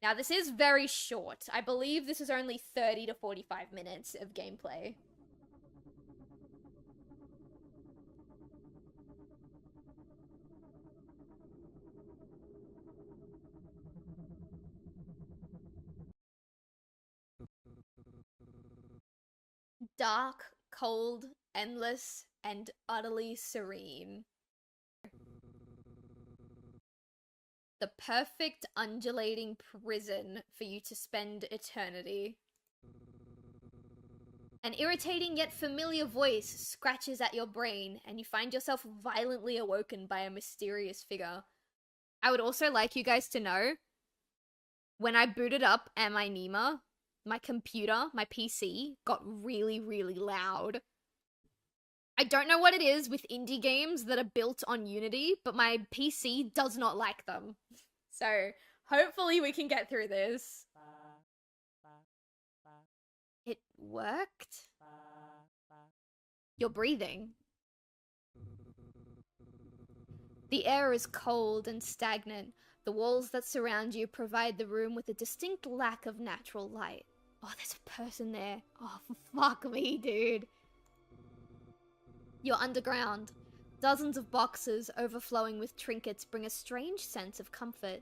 Now, this is very short. I believe this is only 30 to 45 minutes of gameplay. Dark, cold, endless, and utterly serene. The perfect undulating prison for you to spend eternity. An irritating yet familiar voice scratches at your brain, and you find yourself violently awoken by a mysterious figure. I would also like you guys to know, when I booted up I Nima, my computer, my PC, got really, really loud. I don't know what it is with indie games that are built on Unity, but my PC does not like them. So, hopefully we can get through this. It worked? You're breathing. The air is cold and stagnant. The walls that surround you provide the room with a distinct lack of natural light. Oh, there's a person there. Oh, fuck me, dude. You're underground. Dozens of boxes overflowing with trinkets bring a strange sense of comfort.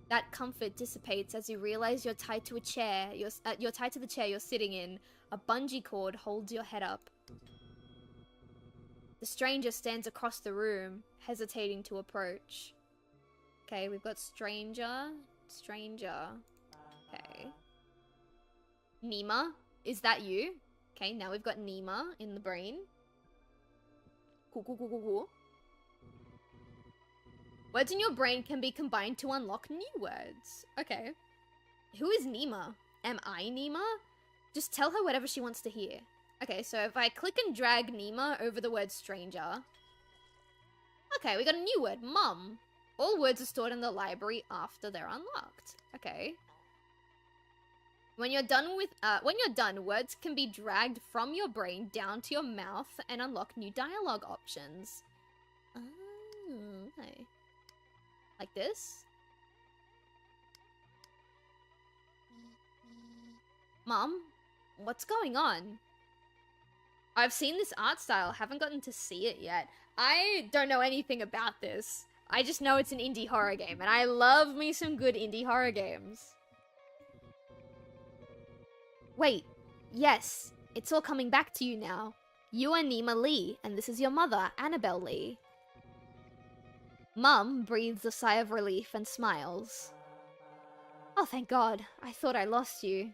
That comfort dissipates as you realize you're tied to a chair. You're tied to the chair you're sitting in. A bungee cord holds your head up. The stranger stands across the room, hesitating to approach. Okay, we've got stranger. Okay. Nima, is that you? Okay, now we've got Nima in the brain. Cool. Words in your brain can be combined to unlock new words. Okay. Who is Nima? Am I Nima? Just tell her whatever she wants to hear. Okay, so if I click and drag Nima over the word stranger. Okay, we got a new word, mum. All words are stored in the library after they're unlocked. Okay. When you're done, words can be dragged from your brain down to your mouth and unlock new dialogue options. Oh, okay. Like this? Mom, what's going on? I've seen this art style, haven't gotten to see it yet. I don't know anything about this. I just know it's an indie horror game, and I love me some good indie horror games. Wait, yes, it's all coming back to you now. You are Nima Lee, and this is your mother, Annabelle Lee. Mum breathes a sigh of relief and smiles. Oh, thank God. I thought I lost you.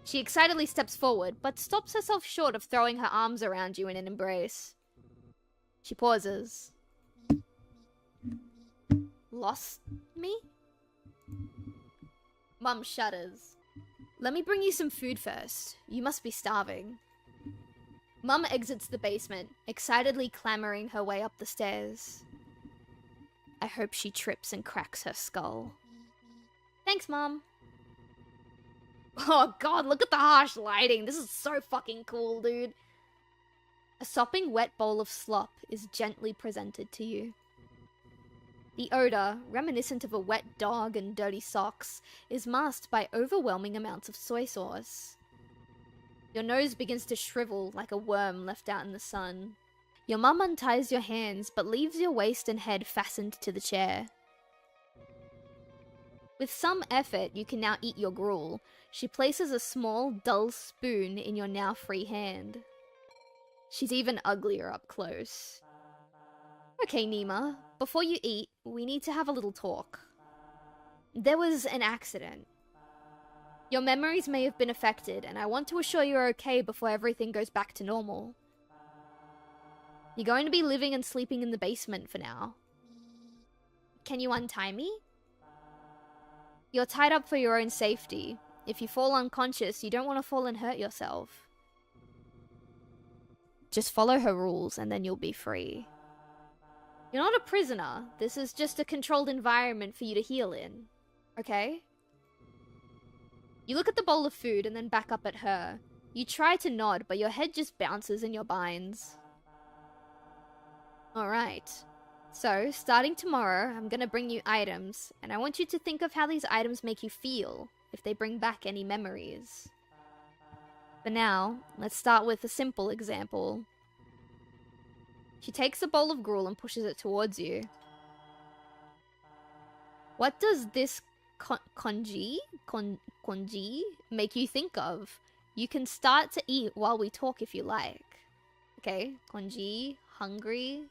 She excitedly steps forward, but stops herself short of throwing her arms around you in an embrace. She pauses. Lost me? Mum shudders. Let me bring you some food first. You must be starving. Mum exits the basement, excitedly clambering her way up the stairs. I hope she trips and cracks her skull. Thanks, Mum. Oh god, look at the harsh lighting. This is so fucking cool, dude. A sopping wet bowl of slop is gently presented to you. The odor, reminiscent of a wet dog and dirty socks, is masked by overwhelming amounts of soy sauce. Your nose begins to shrivel like a worm left out in the sun. Your mum unties your hands but leaves your waist and head fastened to the chair. With some effort, you can now eat your gruel. She places a small, dull spoon in your now free hand. She's even uglier up close. Okay, Nima, before you eat, we need to have a little talk. There was an accident. Your memories may have been affected, and I want to assure you're okay before everything goes back to normal. You're going to be living and sleeping in the basement for now. Can you untie me? You're tied up for your own safety. If you fall unconscious, you don't want to fall and hurt yourself. Just follow her rules and then you'll be free. You're not a prisoner. This is just a controlled environment for you to heal in. Okay? You look at the bowl of food and then back up at her. You try to nod, but your head just bounces in your binds. Alright. So, starting tomorrow, I'm gonna bring you items, and I want you to think of how these items make you feel, if they bring back any memories. For now, let's start with a simple example. She takes a bowl of gruel and pushes it towards you. What does this congee make you think of? You can start to eat while we talk if you like. Okay, congee, hungry,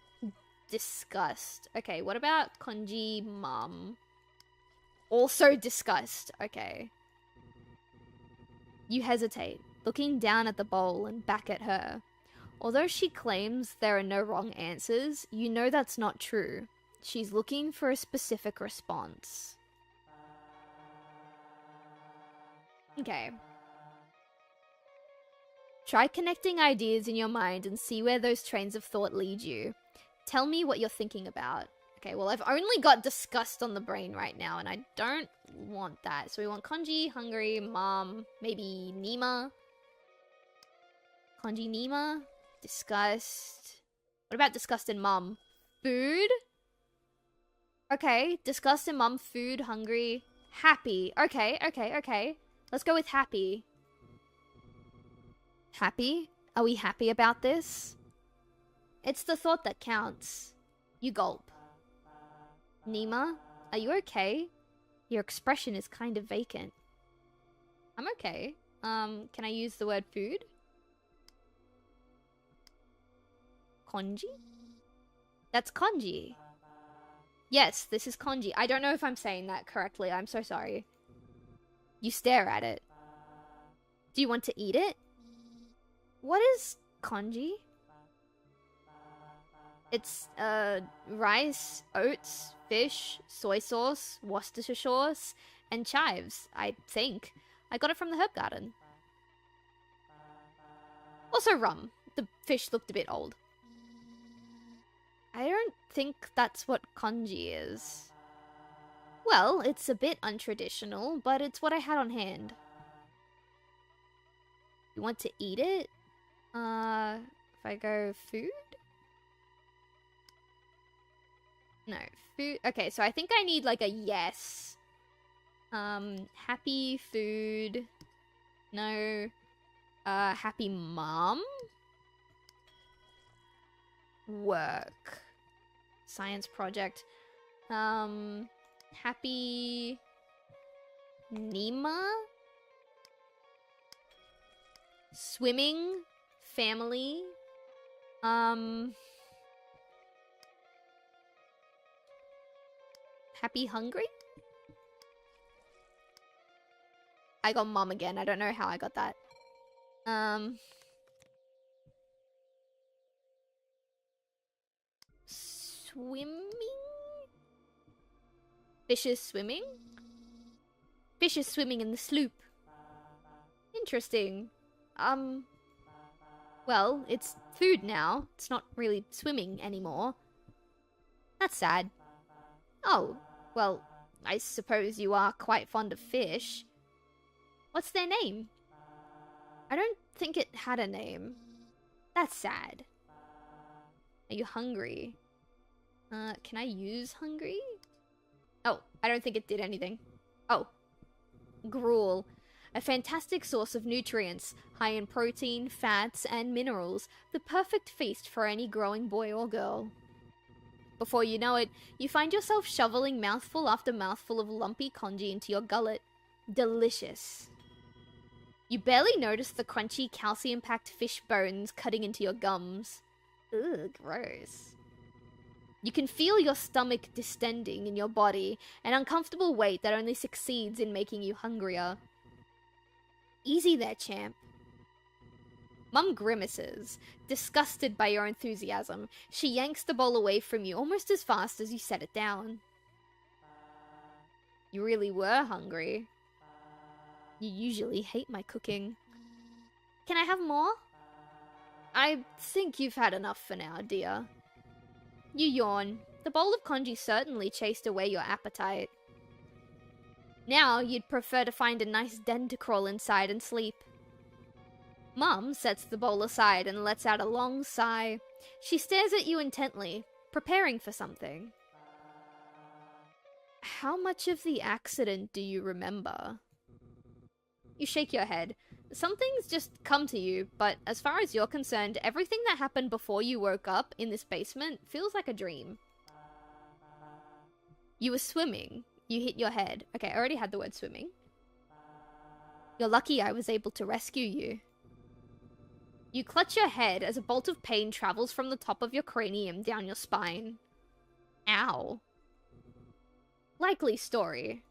disgust. Okay, what about congee mum? Also disgust. Okay. You hesitate, looking down at the bowl and back at her. Although she claims there are no wrong answers, you know that's not true. She's looking for a specific response. Okay. Try connecting ideas in your mind and see where those trains of thought lead you. Tell me what you're thinking about. Okay, well, I've only got disgust on the brain right now, and I don't want that. So we want congee, hungry, mom, maybe Nima. Congee, Nima, disgust. What about disgust and mum? Food? Okay, disgust and mum, food, hungry, happy. Okay. Let's go with happy. Happy? Are we happy about this? It's the thought that counts. You gulp. Nima, are you okay? Your expression is kind of vacant. I'm okay. Can I use the word food? Congee? That's congee. Yes, this is congee. I don't know if I'm saying that correctly. I'm so sorry. You stare at it. Do you want to eat it? What is congee? It's, rice, oats, fish, soy sauce, Worcestershire sauce, and chives, I think. I got it from the herb garden. Also rum. The fish looked a bit old. I don't think that's what congee is. Well, it's a bit untraditional, but it's what I had on hand. You want to eat it? If I go food? No, food. Okay, so I think I need like a yes. Happy food. No. Happy mom? Work. Science project. Happy Nima? Swimming? Family? Happy hungry? I got mom again. I don't know how I got that. Swimming? Fishes swimming? Fishes swimming in the sloop. Interesting. Well, it's food now. It's not really swimming anymore. That's sad. Oh, well, I suppose you are quite fond of fish. What's their name? I don't think it had a name. That's sad. Are you hungry? Can I use hungry? Oh, I don't think it did anything. Oh. Gruel. A fantastic source of nutrients, high in protein, fats, and minerals. The perfect feast for any growing boy or girl. Before you know it, you find yourself shoveling mouthful after mouthful of lumpy congee into your gullet. Delicious. You barely notice the crunchy, calcium-packed fish bones cutting into your gums. Ugh, gross. You can feel your stomach distending in your body, an uncomfortable weight that only succeeds in making you hungrier. Easy there, champ. Mum grimaces, disgusted by your enthusiasm. She yanks the bowl away from you almost as fast as you set it down. You really were hungry. You usually hate my cooking. Can I have more? I think you've had enough for now, dear. You yawn. The bowl of congee certainly chased away your appetite. Now you'd prefer to find a nice den to crawl inside and sleep. Mum sets the bowl aside and lets out a long sigh. She stares at you intently. preparing for something. How much of the accident do you remember? You shake your head. Some things just come to you, but as far as you're concerned, everything that happened before you woke up in this basement feels like a dream. You were swimming. You hit your head. Okay, I already had the word swimming. You're lucky I was able to rescue you. You clutch your head as a bolt of pain travels from the top of your cranium down your spine. Ow. Likely story.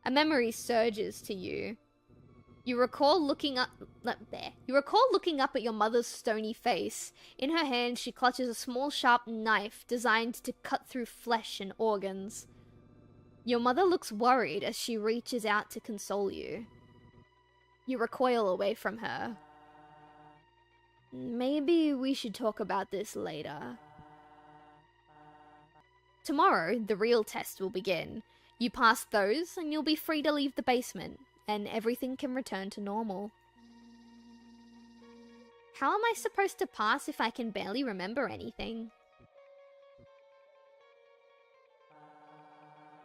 A memory surges to you. You recall looking up at your mother's stony face. In her hand, she clutches a small sharp knife designed to cut through flesh and organs. Your mother looks worried as she reaches out to console you. You recoil away from her. Maybe we should talk about this later. Tomorrow, the real test will begin. You pass those, and you'll be free to leave the basement, and everything can return to normal. How am I supposed to pass if I can barely remember anything?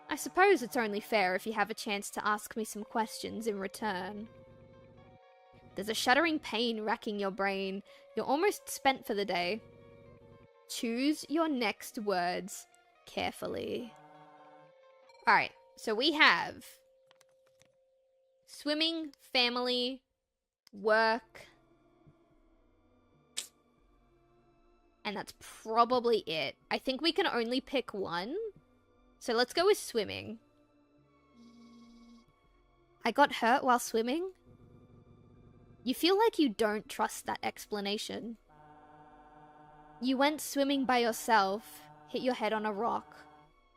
I suppose it's only fair if you have a chance to ask me some questions in return. There's a shuddering pain racking your brain. You're almost spent for the day. Choose your next words carefully. Alright, so we have swimming, family, work, and that's probably it. I think we can only pick one, so let's go with swimming. I got hurt while swimming? You feel like you don't trust that explanation. You went swimming by yourself, hit your head on a rock.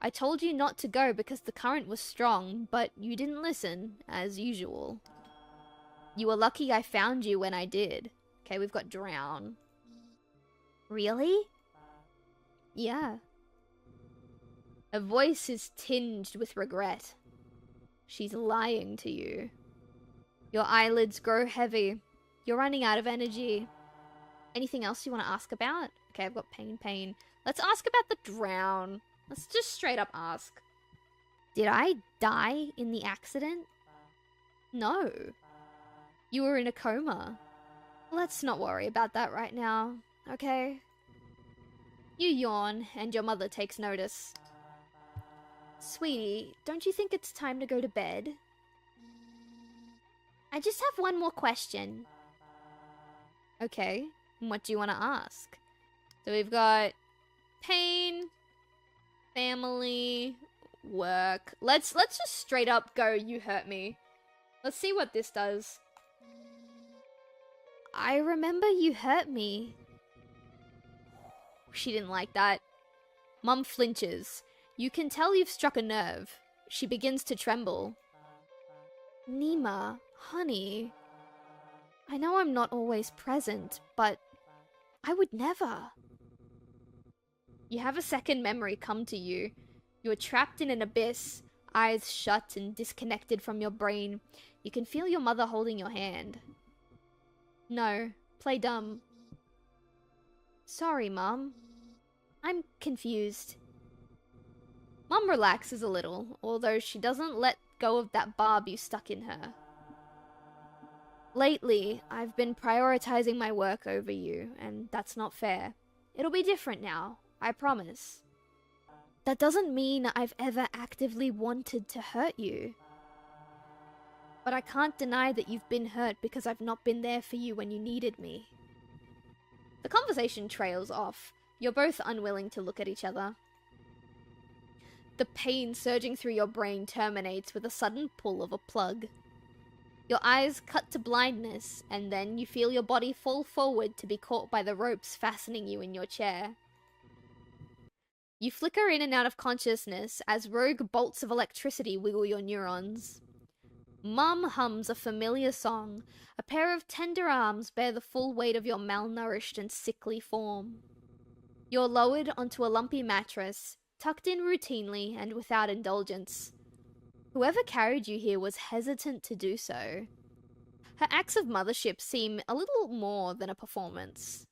I told you not to go because the current was strong, but you didn't listen, as usual. You were lucky I found you when I did. Okay, we've got drown. Really? Yeah. Her voice is tinged with regret. She's lying to you. Your eyelids grow heavy. You're running out of energy. Anything else you want to ask about? Okay, I've got pain. Let's ask about the drown. Let's just straight up ask. Did I die in the accident? No. You were in a coma. Let's not worry about that right now, okay? You yawn, and your mother takes notice. Sweetie, don't you think it's time to go to bed? I just have one more question. Okay, what do you want to ask? So we've got pain, family, work. Let's just straight up go, you hurt me. Let's see what this does. I remember you hurt me. She didn't like that. Mum flinches. You can tell you've struck a nerve. She begins to tremble. Nima, honey. I know I'm not always present, but I would never. You have a second memory come to you. You are trapped in an abyss, eyes shut and disconnected from your brain. You can feel your mother holding your hand. No, play dumb. Sorry, Mum. I'm confused. Mum relaxes a little, although she doesn't let go of that barb you stuck in her. Lately, I've been prioritizing my work over you, and that's not fair. It'll be different now, I promise. That doesn't mean I've ever actively wanted to hurt you. But I can't deny that you've been hurt because I've not been there for you when you needed me. The conversation trails off. You're both unwilling to look at each other. The pain surging through your brain terminates with a sudden pull of a plug. Your eyes cut to blindness, and then you feel your body fall forward to be caught by the ropes fastening you in your chair. You flicker in and out of consciousness as rogue bolts of electricity wiggle your neurons. Mum hums a familiar song. A pair of tender arms bear the full weight of your malnourished and sickly form. You're lowered onto a lumpy mattress, tucked in routinely and without indulgence. Whoever carried you here was hesitant to do so. Her acts of mothership seem a little more than a performance.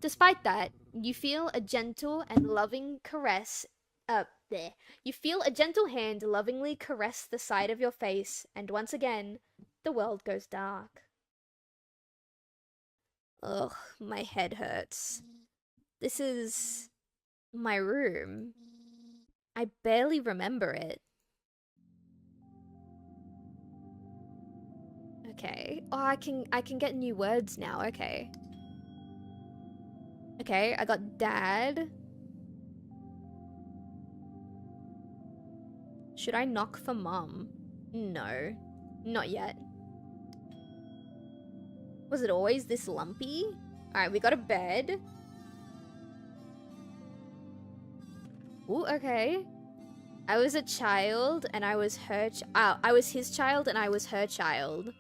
Despite that, you feel a gentle and loving caress. There. You feel a gentle hand lovingly caress the side of your face, and once again, the world goes dark. Ugh, my head hurts. This is my room. I barely remember it. Okay. Oh, I can get new words now. Okay. Okay, I got dad. Should I knock for mum? No. Not yet. Was it always this lumpy? Alright, we got a bed. Ooh, okay. I was a child and I was her I was his child and I was her child.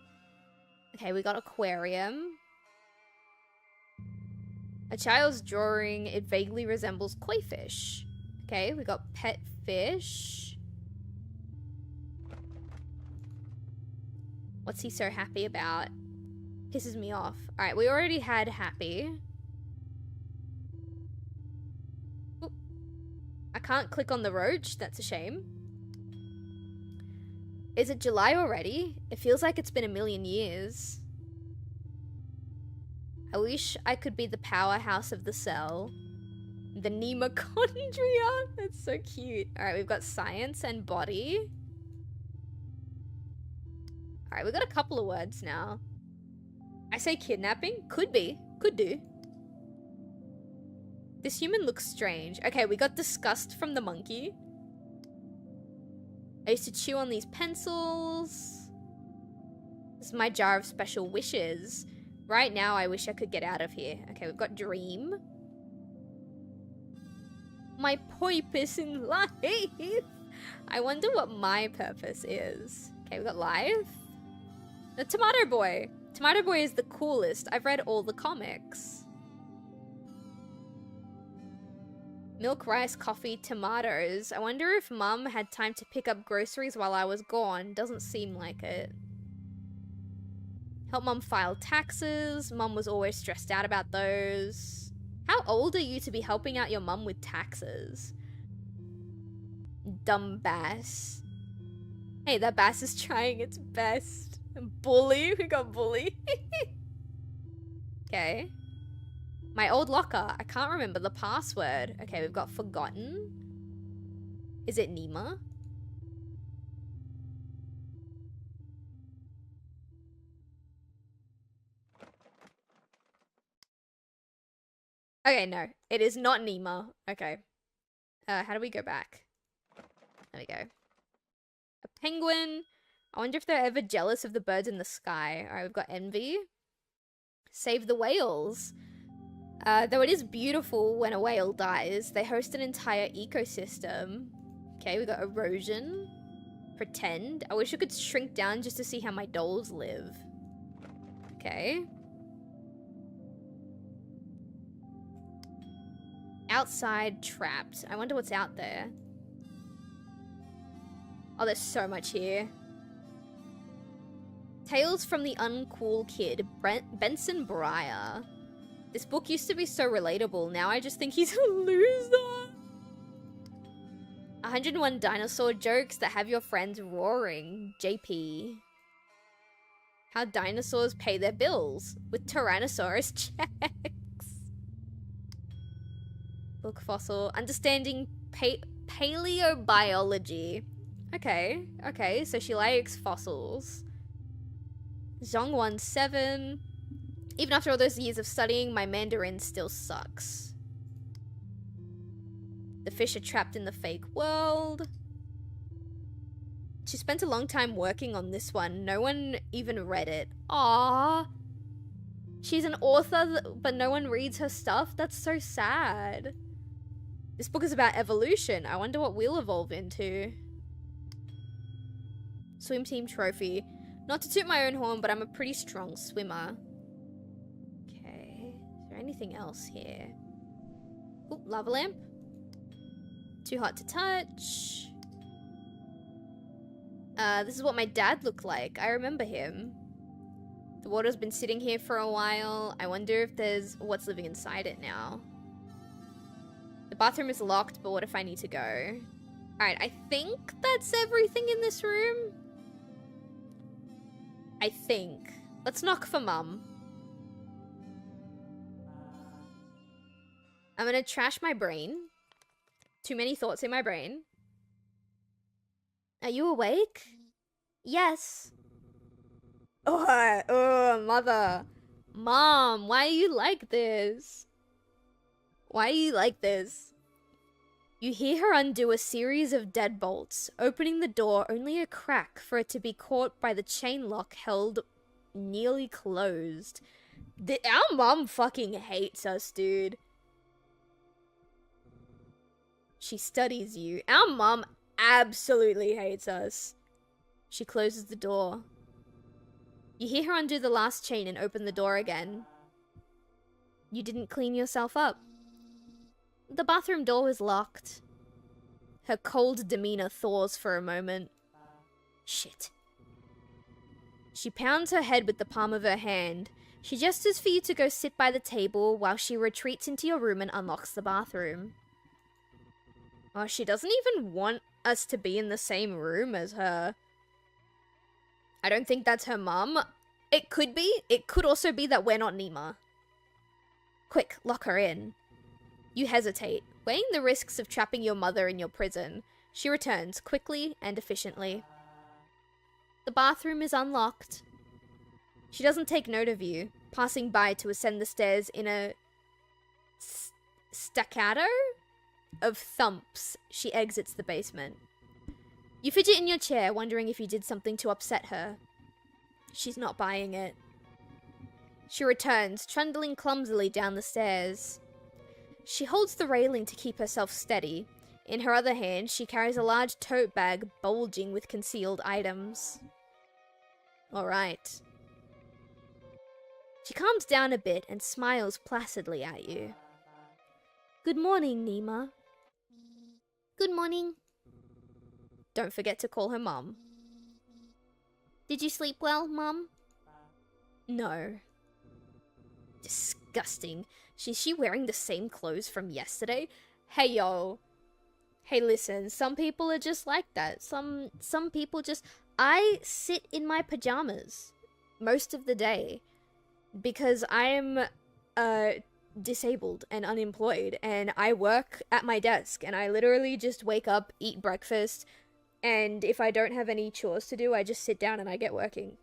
Okay, we got aquarium. A child's drawing, it vaguely resembles koi fish. Okay, we got pet fish. What's he so happy about? Pisses me off. Alright, we already had happy. Oop. I can't click on the roach, that's a shame. Is it July already? It feels like it's been a million years. I wish I could be the powerhouse of the cell. The Nemachondria. That's so cute. Alright, we've got science and body. Alright, we've got a couple of words now. I say kidnapping? Could be. Could do. This human looks strange. Okay, we got disgust from the monkey. I used to chew on these pencils. This is my jar of special wishes. Right now, I wish I could get out of here. Okay, we've got dream. My purpose in life. I wonder what my purpose is. Okay, we've got life. The Tomato Boy. Tomato Boy is the coolest. I've read all the comics. Milk, rice, coffee, tomatoes. I wonder if Mum had time to pick up groceries while I was gone. Doesn't seem like it. Help Mum file taxes. Mum was always stressed out about those. How old are you to be helping out your mum with taxes? Dumb bass. Hey, that bass is trying its best. Bully. We got bully. Okay. My old locker. I can't remember the password. Okay, we've got forgotten. Is it Nima? Okay, no. It is not Nima. Okay. How do we go back? There we go. A penguin. I wonder if they're ever jealous of the birds in the sky. Alright, we've got envy. Save the whales. Though it is beautiful when a whale dies, they host an entire ecosystem. Okay, we got erosion. Pretend. I wish I could shrink down just to see how my dolls live. Okay. Outside trapped. I wonder what's out there. Oh, there's so much here. Tales from the Uncool Kid, Benson Breyer. This book used to be so relatable. Now I just think he's a loser. 101 dinosaur jokes that have your friends roaring. JP. How dinosaurs pay their bills with Tyrannosaurus checks. Book fossil. Understanding paleobiology. Okay, okay, so she likes fossils. Zhongwan 7. Even after all those years of studying, my Mandarin still sucks. The fish are trapped in the fake world. She spent a long time working on this one. No one even read it. Aww. She's an author, but no one reads her stuff? That's so sad. This book is about evolution. I wonder what we'll evolve into. Swim team trophy. Not to toot my own horn, but I'm a pretty strong swimmer. Okay. Is there anything else here? Oop, lava lamp. Too hot to touch. This is what my dad looked like. I remember him. The water's been sitting here for a while. I wonder if there's what's living inside it now. The bathroom is locked, but what if I need to go? Alright, I think that's everything in this room. I think. Let's knock for Mum. I'm gonna trash my brain. Too many thoughts in my brain. Are you awake? Yes. Oh, mother. Mom, why are you like this? Why are you like this? You hear her undo a series of deadbolts, opening the door only a crack for it to be caught by the chain lock held nearly closed. Our mom fucking hates us, dude. She studies you. Our mom absolutely hates us. She closes the door. You hear her undo the last chain and open the door again. You didn't clean yourself up. The bathroom door was locked. Her cold demeanor thaws for a moment. Shit. She pounds her head with the palm of her hand. She gestures for you to go sit by the table while she retreats into your room and unlocks the bathroom. Oh, she doesn't even want us to be in the same room as her. I don't think that's her mum. It could be. It could also be that we're not Nima. Quick, lock her in. You hesitate, weighing the risks of trapping your mother in your prison. She returns quickly and efficiently. The bathroom is unlocked. She doesn't take note of you, passing by to ascend the stairs in a staccato of thumps. She exits the basement. You fidget in your chair, wondering if you did something to upset her. She's not buying it. She returns, trundling clumsily down the stairs. She holds the railing to keep herself steady. In her other hand, she carries a large tote bag bulging with concealed items. Alright. She calms down a bit and smiles placidly at you. Good morning, Nima. Good morning. Don't forget to call her Mum. Did you sleep well, Mum? No. Disgusting. Is she wearing the same clothes from yesterday? Hey, yo. Hey, listen, some people are just like that. Some people just... I sit in my pajamas most of the day because I'm disabled and unemployed, and I work at my desk, and I literally just wake up, eat breakfast, and if I don't have any chores to do, I just sit down and I get working.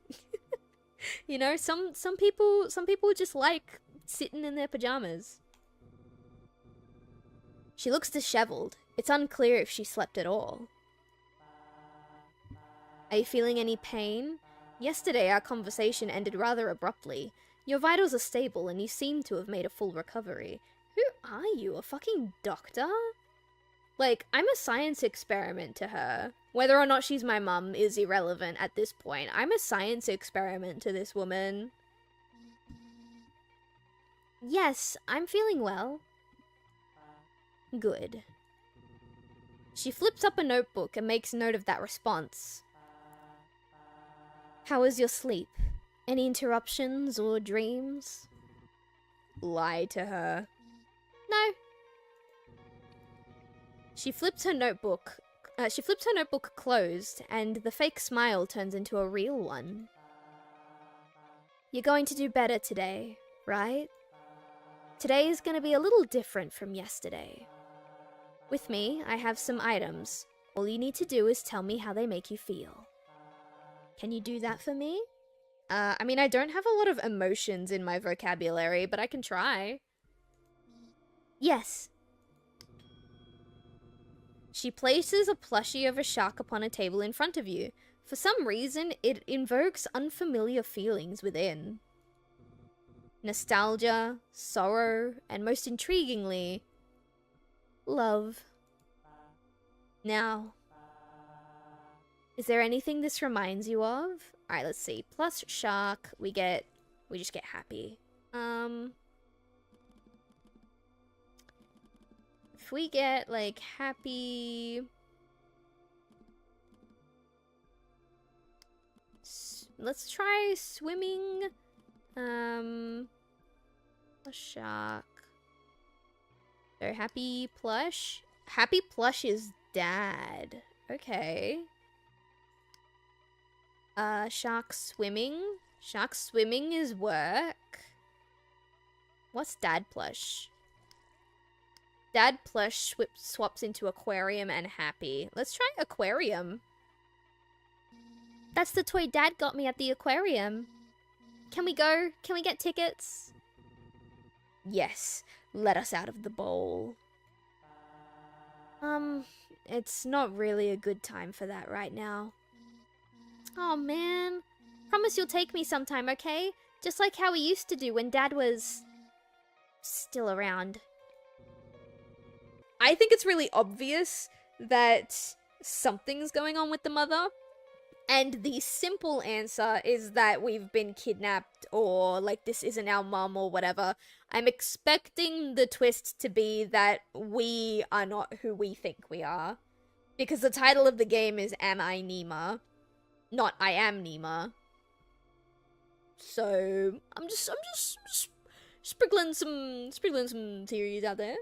You know, some people just like sitting in their pajamas. She looks disheveled. It's unclear if she slept at all. Are you feeling any pain? Yesterday our conversation ended rather abruptly. Your vitals are stable and you seem to have made a full recovery. Who are you, a fucking doctor? Like, I'm a science experiment to her. Whether or not she's my mum is irrelevant at this point. I'm a science experiment to this woman. Yes, I'm feeling well. Good. She flips up a notebook and makes note of that response. How was your sleep? Any interruptions or dreams? Lie to her. No. She flips her notebook closed, and the fake smile turns into a real one. You're going to do better today, right? Today is going to be a little different from yesterday. With me, I have some items. All you need to do is tell me how they make you feel. Can you do that for me? I mean, I don't have a lot of emotions in my vocabulary, but I can try. Yes. She places a plushie of a shark upon a table in front of you. For some reason, it invokes unfamiliar feelings within. Nostalgia, sorrow, and most intriguingly, love. Now, is there anything this reminds you of? Alright, let's see. Plus shark, we just get happy. If we get, like, happy... Let's try swimming. A shark. So Happy Plush. Happy Plush is dad. Okay. Shark swimming. Shark swimming is work. What's dad plush? Dad plush swaps into aquarium and happy. Let's try aquarium. That's the toy dad got me at the aquarium. Can we go? Can we get tickets? Yes. Let us out of the bowl. It's not really a good time for that right now. Oh man. Promise you'll take me sometime, okay? Just like how we used to do when Dad was still around. I think it's really obvious that something's going on with the mother. And the simple answer is that we've been kidnapped, or like this isn't our mum or whatever. I'm expecting the twist to be that we are not who we think we are. Because the title of the game is Am I Nima? Not I Am Nima. So I'm just sprinkling some theories out there.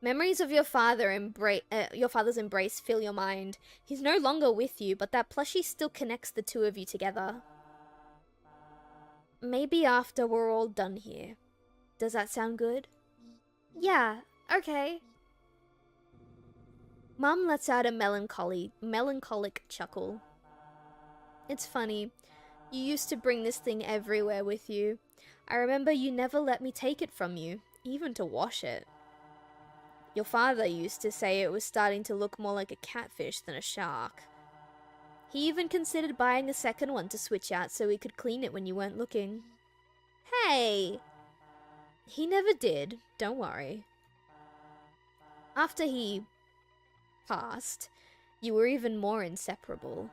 Memories of your father's embrace fill your mind. He's no longer with you, but that plushie still connects the two of you together. Maybe after we're all done here. Does that sound good? Yeah, okay. Mum lets out a melancholic chuckle. It's funny. You used to bring this thing everywhere with you. I remember you never let me take it from you, even to wash it. Your father used to say it was starting to look more like a catfish than a shark. He even considered buying a second one to switch out so we could clean it when you weren't looking. Hey! He never did, don't worry. After he passed, you were even more inseparable.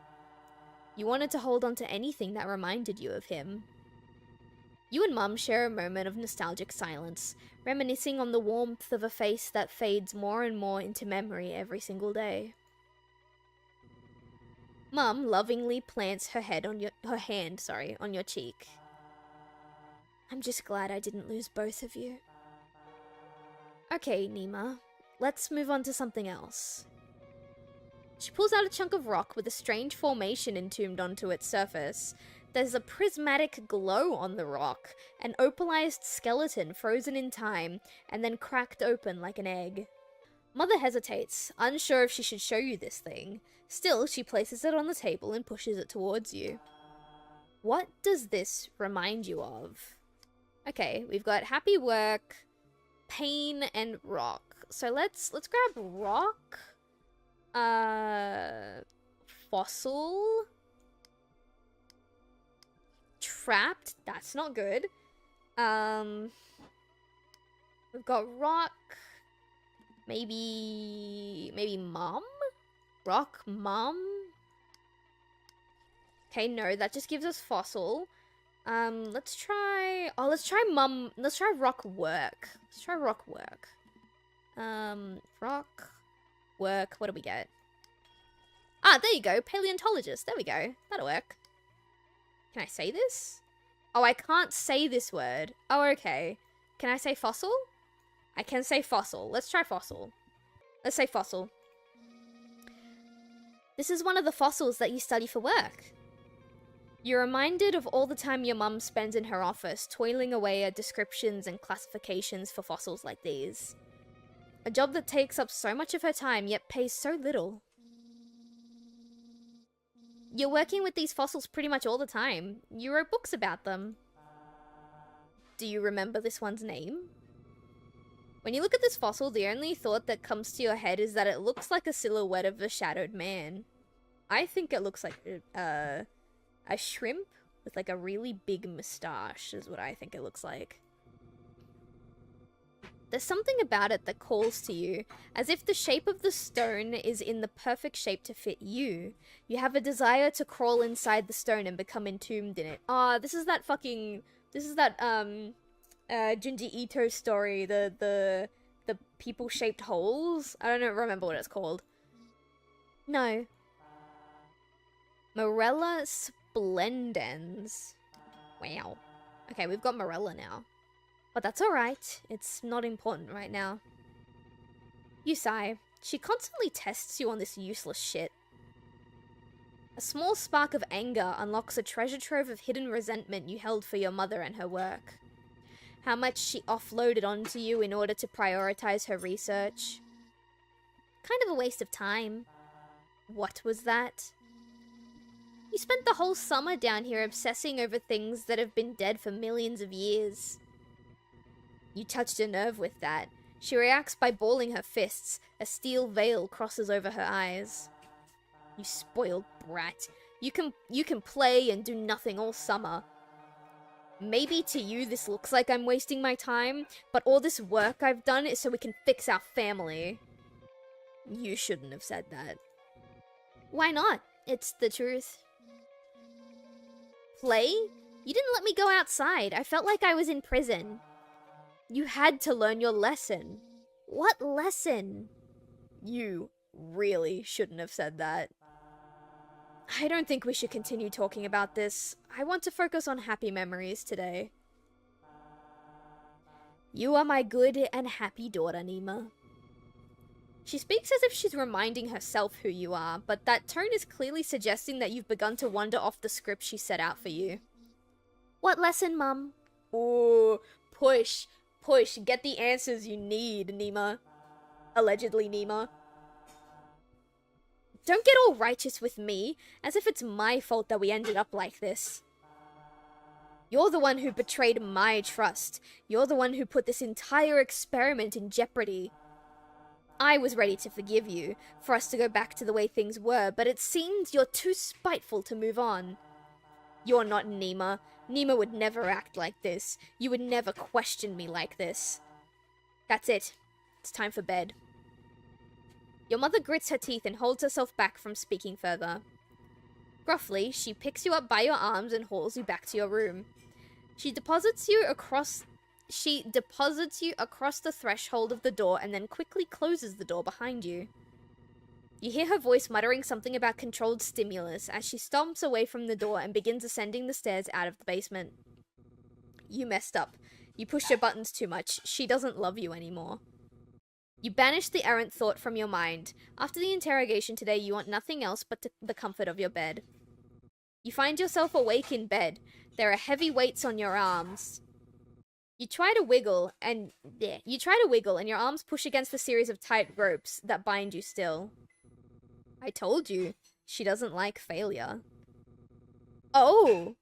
You wanted to hold on to anything that reminded you of him. You and Mum share a moment of nostalgic silence, reminiscing on the warmth of a face that fades more and more into memory every single day. Mum lovingly plants her hand on your cheek. I'm just glad I didn't lose both of you. Okay, Nima, let's move on to something else. She pulls out a chunk of rock with a strange formation entombed onto its surface. There's a prismatic glow on the rock, an opalized skeleton frozen in time, and then cracked open like an egg. Mother hesitates, unsure if she should show you this thing. Still, she places it on the table and pushes it towards you. What does this remind you of? Okay, we've got happy work, pain, and rock. So let's grab rock. Fossil. Trapped. That's not good. We've got rock. Maybe mum? Rock mum? Okay, no, that just gives us fossil. Let's try mum. Let's try rock work. Let's try rock work. Rock work. What do we get? Ah, there you go. Paleontologist. There we go. That'll work. Can I say this? Oh, I can't say this word. Oh, okay. Can I say fossil? I can say fossil. Let's try fossil. Let's say fossil. This is one of the fossils that you study for work. You're reminded of all the time your mum spends in her office, toiling away at descriptions and classifications for fossils like these. A job that takes up so much of her time, yet pays so little. You're working with these fossils pretty much all the time. You wrote books about them. Do you remember this one's name? When you look at this fossil, the only thought that comes to your head is that it looks like a silhouette of a shadowed man. I think it looks like a shrimp with like a really big moustache is what I think it looks like. There's something about it that calls to you, as if the shape of the stone is in the perfect shape to fit you. You have a desire to crawl inside the stone and become entombed in it. Ah, this is that Junji Ito story, the people-shaped holes? I don't remember what it's called. No. Morella splendens. Wow. Okay, we've got Morella now. But that's alright. It's not important right now. You sigh. She constantly tests you on this useless shit. A small spark of anger unlocks a treasure trove of hidden resentment you held for your mother and her work. How much she offloaded onto you in order to prioritize her research. Kind of a waste of time. What was that? You spent the whole summer down here obsessing over things that have been dead for millions of years. You touched a nerve with that. She reacts by balling her fists. A steel veil crosses over her eyes. You spoiled brat. You can play and do nothing all summer. Maybe to you this looks like I'm wasting my time, but all this work I've done is so we can fix our family. You shouldn't have said that. Why not? It's the truth. Play? You didn't let me go outside. I felt like I was in prison. You had to learn your lesson. What lesson? You really shouldn't have said that. I don't think we should continue talking about this. I want to focus on happy memories today. You are my good and happy daughter, Nima. She speaks as if she's reminding herself who you are, but that tone is clearly suggesting that you've begun to wander off the script she set out for you. What lesson, Mum? Ooh, push. Push. Get the answers you need, Nima. Allegedly, Nima. Don't get all righteous with me, as if it's my fault that we ended up like this. You're the one who betrayed my trust. You're the one who put this entire experiment in jeopardy. I was ready to forgive you, for us to go back to the way things were, but it seems you're too spiteful to move on. You're not Nima. Nima would never act like this. You would never question me like this. That's it. It's time for bed. Your mother grits her teeth and holds herself back from speaking further. Gruffly, she picks you up by your arms and hauls you back to your room. She deposits you across the threshold of the door and then quickly closes the door behind you. You hear her voice muttering something about controlled stimulus as she stomps away from the door and begins ascending the stairs out of the basement. You messed up. You pushed your buttons too much. She doesn't love you anymore. You banish the errant thought from your mind. After the interrogation today, you want nothing else but the comfort of your bed. You find yourself awake in bed. There are heavy weights on your arms. You try to wiggle, and your arms push against the series of tight ropes that bind you still. I told you, she doesn't like failure. Oh,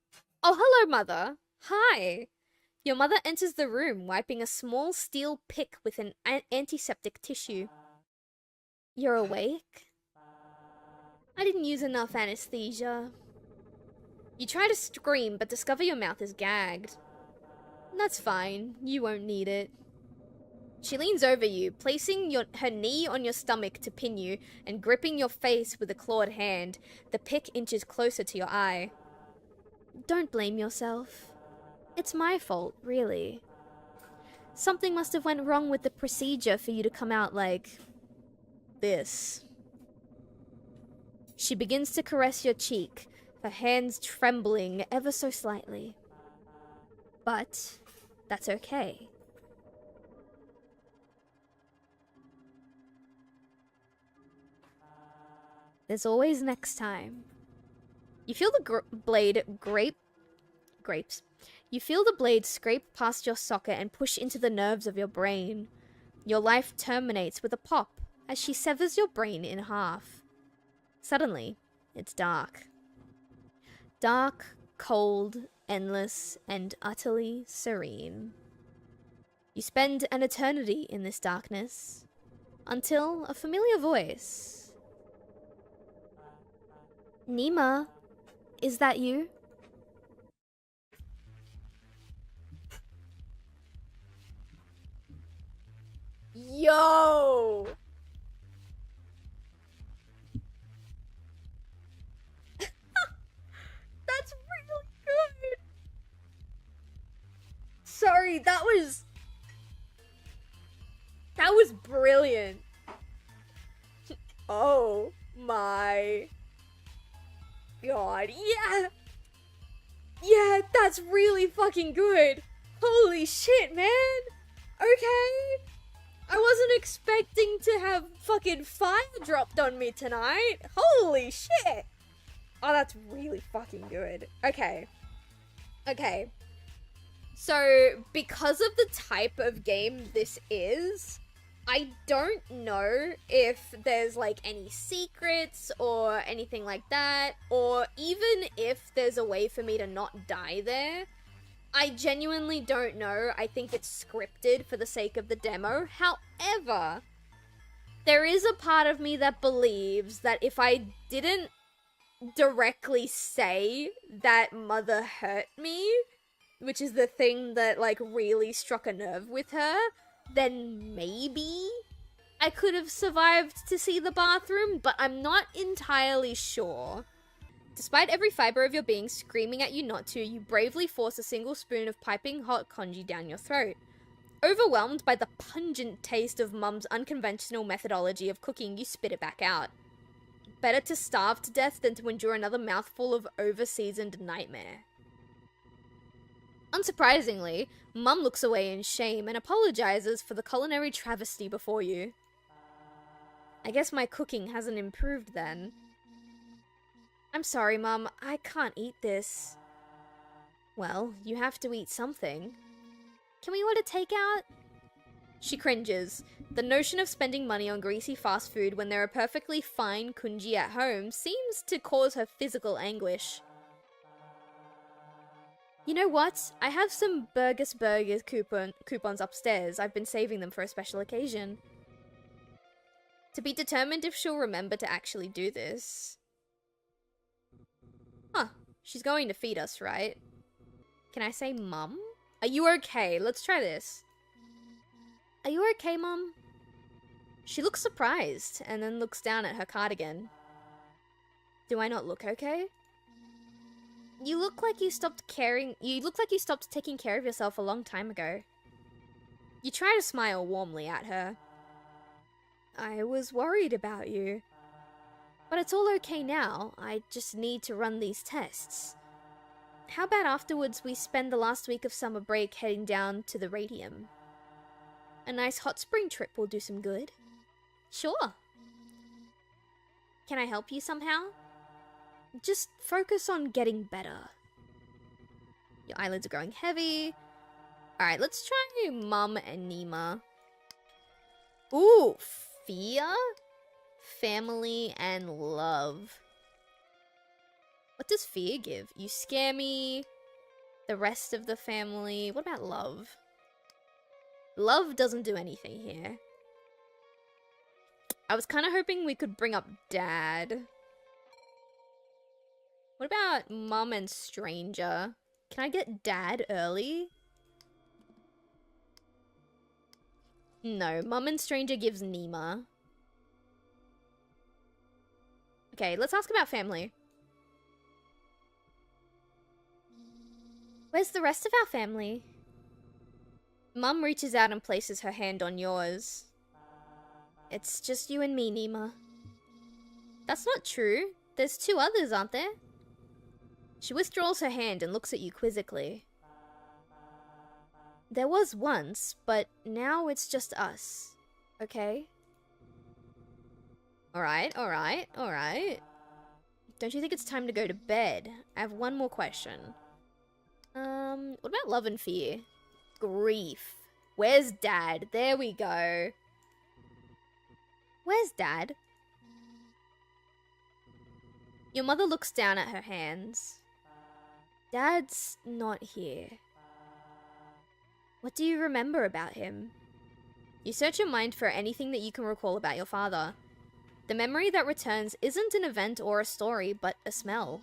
hello, Mother. Hi. Your mother enters the room, wiping a small steel pick with an antiseptic tissue. You're awake? I didn't use enough anesthesia. You try to scream, but discover your mouth is gagged. That's fine. You won't need it. She leans over you, placing her knee on your stomach to pin you and gripping your face with a clawed hand. The pick inches closer to your eye. Don't blame yourself. It's my fault, really. Something must have went wrong with the procedure for you to come out like this. She begins to caress your cheek, her hands trembling ever so slightly. But that's okay. There's always next time. You feel the blade grapes. You feel the blade scrape past your socket and push into the nerves of your brain. Your life terminates with a pop as she severs your brain in half. Suddenly, it's dark. Dark, cold, endless, and utterly serene. You spend an eternity in this darkness until a familiar voice. Nima, is that you? Yo! That's really good! Sorry, that was brilliant. Oh my god, yeah! Yeah, that's really fucking good. Holy shit, man. Okay. I wasn't expecting to have fucking fire dropped on me tonight. Holy shit. Oh, that's really fucking good. Okay. Okay. So, because of the type of game this is, I don't know if there's like any secrets or anything like that, or even if there's a way for me to not die there. I genuinely don't know. I think it's scripted for the sake of the demo. However, there is a part of me that believes that if I didn't directly say that mother hurt me, which is the thing that like really struck a nerve with her, then maybe I could have survived to see the bathroom, but I'm not entirely sure. Despite every fiber of your being screaming at you not to, you bravely force a single spoon of piping hot congee down your throat. Overwhelmed by the pungent taste of Mum's unconventional methodology of cooking, you spit it back out. Better to starve to death than to endure another mouthful of over-seasoned nightmare. Unsurprisingly, Mum looks away in shame and apologizes for the culinary travesty before you. I guess my cooking hasn't improved then. I'm sorry, Mum, I can't eat this. Well, you have to eat something. Can we order takeout? She cringes. The notion of spending money on greasy fast food when there are perfectly fine congee at home seems to cause her physical anguish. You know what? I have some Burgers coupons upstairs. I've been saving them for a special occasion. To be determined if she'll remember to actually do this. Huh. She's going to feed us, right? Can I say Mum? Are you okay? Let's try this. Are you okay, Mum? She looks surprised and then looks down at her cardigan. Do I not look okay? You look like you stopped taking care of yourself a long time ago. You try to smile warmly at her. I was worried about you. But it's all okay now. I just need to run these tests. How about afterwards we spend the last week of summer break heading down to the Radium? A nice hot spring trip will do some good. Sure. Can I help you somehow? Just focus on getting better. Your eyelids are growing heavy. Alright, let's try Mum and Nima. Ooh, fear? Family and love. What does fear give? You scare me. The rest of the family. What about love? Love doesn't do anything here. I was kind of hoping we could bring up Dad. What about Mum and Stranger? Can I get Dad early? No, Mum and Stranger gives Nima. Okay, let's ask about family. Where's the rest of our family? Mum reaches out and places her hand on yours. It's just you and me, Nima. That's not true. There's 2 others, aren't there? She withdraws her hand and looks at you quizzically. There was once, but now it's just us. Okay? Alright. Don't you think it's time to go to bed? I have one more question. What about love and fear? Grief. Where's Dad? There we go. Where's Dad? Your mother looks down at her hands. Dad's not here. What do you remember about him? You search your mind for anything that you can recall about your father. The memory that returns isn't an event or a story, but a smell.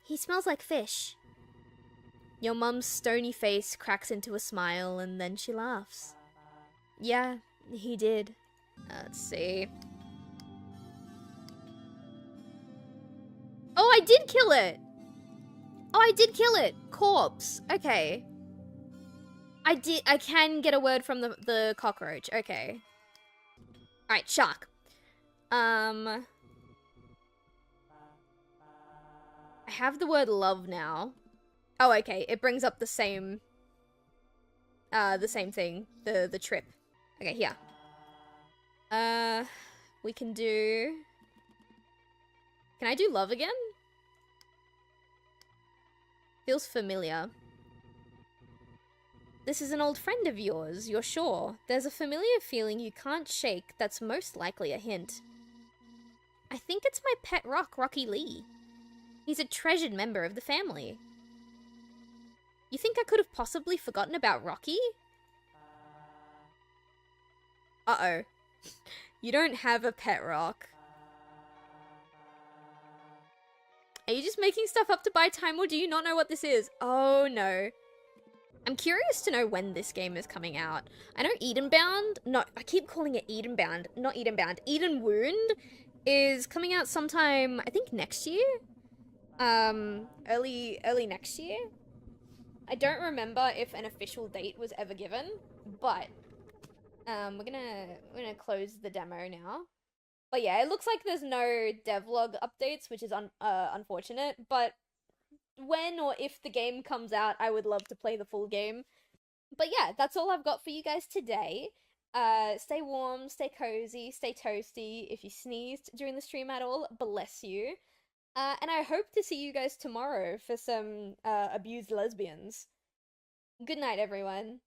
He smells like fish. Your mum's stony face cracks into a smile and then she laughs. Yeah, he did. Let's see. Oh, I did kill it! Oh, I did kill it! Corpse. Okay. I can get a word from the cockroach. Okay. Alright, shark. I have the word love now. Oh, okay. It brings up the same thing. The trip. Okay, here. We can do... Can I do love again? Feels familiar. This is an old friend of yours, you're sure. There's a familiar feeling you can't shake that's most likely a hint. I think it's my pet rock, Rocky Lee. He's a treasured member of the family. You think I could have possibly forgotten about Rocky? Uh-oh. You don't have a pet rock. Are you just making stuff up to buy time, or do you not know what this is? Oh no. I'm curious to know when this game is coming out. I know Edenbound, no, I keep calling it Edenbound, not Edenbound. Eden Wound is coming out sometime, I think next year? Early next year? I don't remember if an official date was ever given, but we're gonna close the demo now. But yeah, it looks like there's no devlog updates, which is unfortunate, but when or if the game comes out, I would love to play the full game. But yeah, that's all I've got for you guys today. Stay warm, stay cozy, stay toasty. If you sneezed during the stream at all, bless you. And I hope to see you guys tomorrow for some abused lesbians. Good night, everyone.